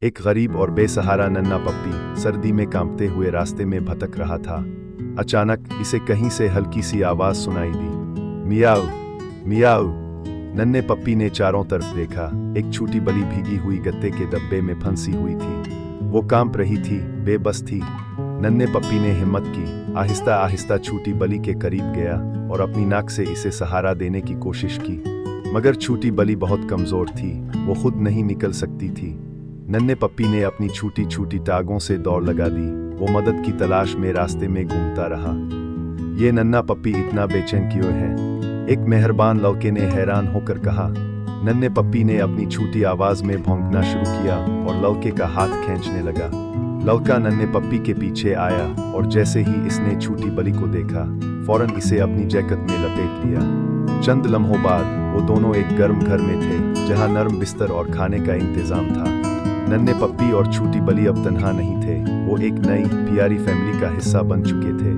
एक गरीब और बेसहारा नन्हा पप्पी सर्दी में कांपते हुए रास्ते में भटक रहा था। अचानक इसे कहीं से हल्की सी आवाज सुनाई दी, मियाऊ मियाऊ। नन्हे पप्पी ने चारों तरफ देखा। एक छोटी बली भीगी हुई गत्ते के डब्बे में फंसी हुई थी। वो कांप रही थी, बेबस थी। नन्हे पप्पी ने हिम्मत की, आहिस्ता आहिस्ता छोटी बली के करीब गया और अपनी नाक से इसे सहारा देने की कोशिश की। मगर छोटी बली बहुत कमजोर थी, वो खुद नहीं निकल सकती थी। नन्हे पप्पी ने अपनी छोटी छोटी टांगों से दौड़ लगा दी। वो मदद की तलाश में रास्ते में घूमता रहा। ये नन्हा पप्पी इतना बेचैन क्यों है? एक मेहरबान लड़के ने हैरान होकर कहा। नन्हे पप्पी ने अपनी छोटी आवाज में भौंकना शुरू किया और लड़के का हाथ खींचने लगा। लड़का नन्हे पप्पी के पीछे आया और जैसे ही इसने छोटी बली को देखा, फौरन इसे अपनी जैकेट में लपेट लिया। चंद लम्हों बाद वो दोनों एक गर्म घर में थे, जहां नरम बिस्तर और खाने का इंतजाम था। नन्हे पप्पी और छोटी बली अब तन्हा नहीं थे, वो एक नई प्यारी फैमिली का हिस्सा बन चुके थे।